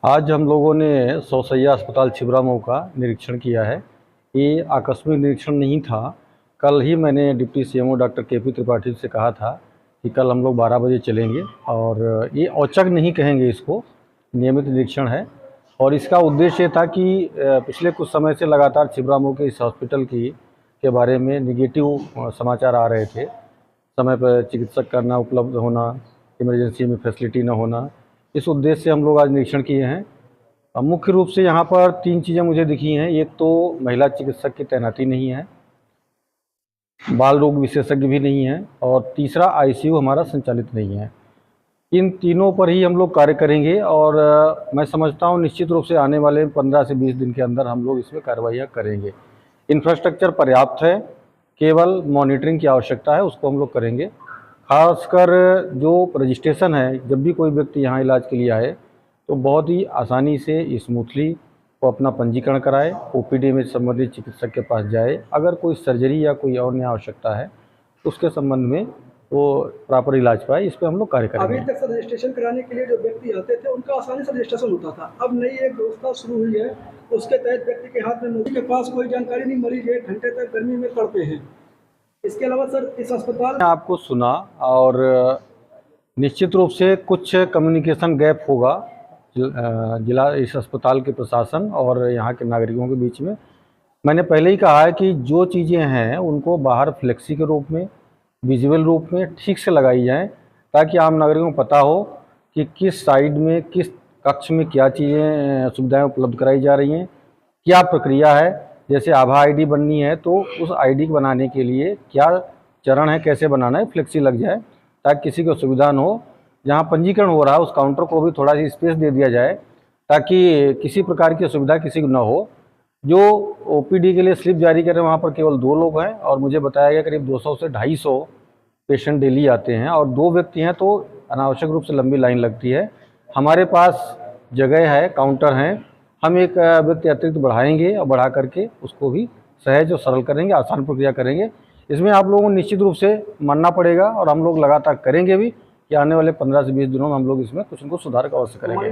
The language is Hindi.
आज हम लोगों ने सौसैया अस्पताल छिबरामऊ का निरीक्षण किया है। ये आकस्मिक निरीक्षण नहीं था। कल ही मैंने deputy CMO doctor KP Tripathi से कहा था कि कल हम लोग 12 बजे चलेंगे, और ये औचक नहीं कहेंगे, इसको नियमित निरीक्षण है। और इसका उद्देश्य था कि पिछले कुछ समय से लगातार छिबरामऊ के इस हॉस्पिटल के बारे में निगेटिव समाचार आ रहे थे। समय पर चिकित्सक का ना उपलब्ध होना, इमरजेंसी में फैसिलिटी न होना। इस उद्देश्य से हम लोग आज निरीक्षण किए हैं। मुख्य रूप से यहाँ पर 3 चीज़ें मुझे दिखी हैं। एक तो महिला चिकित्सक की तैनाती नहीं है, बाल रोग विशेषज्ञ भी नहीं है, और तीसरा आईसीयू हमारा संचालित नहीं है। इन तीनों पर ही हम लोग कार्य करेंगे, और मैं समझता हूँ निश्चित रूप से आने वाले 15 से 20 दिन के अंदर हम लोग इसमें कार्रवाइयाँ करेंगे। इंफ्रास्ट्रक्चर पर्याप्त है, केवल मॉनिटरिंग की आवश्यकता है, उसको हम लोग करेंगे। खासकर जो रजिस्ट्रेशन है, जब भी कोई व्यक्ति यहाँ इलाज के लिए आए तो बहुत ही आसानी से स्मूथली वो अपना पंजीकरण कराए, ओपीडी में संबंधित चिकित्सक के पास जाए। अगर कोई सर्जरी या कोई और नया आवश्यकता है तो उसके संबंध में वो प्रॉपर इलाज पाए। इस पर हम लोग कार्य करेंगे। अभी तक रजिस्ट्रेशन कराने के लिए जो व्यक्ति आते थे उनका आसानी से रजिस्ट्रेशन होता था। अब नई एक व्यवस्था शुरू हुई है, उसके तहत व्यक्ति के हाथ में के पास कोई जानकारी नहीं, मरीज 1 घंटे तक गर्मी में तड़पे हैं। इसके अलावा सर इस अस्पताल ने आपको सुना, और निश्चित रूप से कुछ कम्युनिकेशन गैप होगा जिला इस अस्पताल के प्रशासन और यहाँ के नागरिकों के बीच में। मैंने पहले ही कहा है कि जो चीज़ें हैं उनको बाहर फ्लेक्सी के रूप में, विजुअल रूप में ठीक से लगाई जाएं, ताकि आम नागरिकों को पता हो कि किस साइड में, किस कक्ष में क्या चीज़ें सुविधाएं उपलब्ध कराई जा रही हैं, क्या प्रक्रिया है। जैसे आभा आईडी बननी है तो उस आईडी बनाने के लिए क्या चरण है, कैसे बनाना है, फ्लेक्सी लग जाए ताकि किसी को सुविधा न हो। जहाँ पंजीकरण हो रहा है उस काउंटर को भी थोड़ा सी स्पेस दे दिया जाए ताकि किसी प्रकार की असुविधा किसी को न हो। जो ओपीडी के लिए स्लिप जारी कर रहे हैं वहाँ पर केवल 2 लोग हैं, और मुझे बताया गया करीब 200 से 250 पेशेंट डेली आते हैं, और 2 व्यक्ति हैं तो अनावश्यक रूप से लंबी लाइन लगती है। हमारे पास जगह है, काउंटर हैं, हम एक व्यक्ति अतिरिक्त बढ़ाएंगे और बढ़ा करके उसको भी सहज और सरल करेंगे, आसान प्रक्रिया करेंगे। इसमें आप लोगों को निश्चित रूप से मानना पड़ेगा, और हम लोग लगातार करेंगे भी कि आने वाले 15 से 20 दिनों में हम लोग इसमें कुछ न कुछ सुधार अवश्य करेंगे।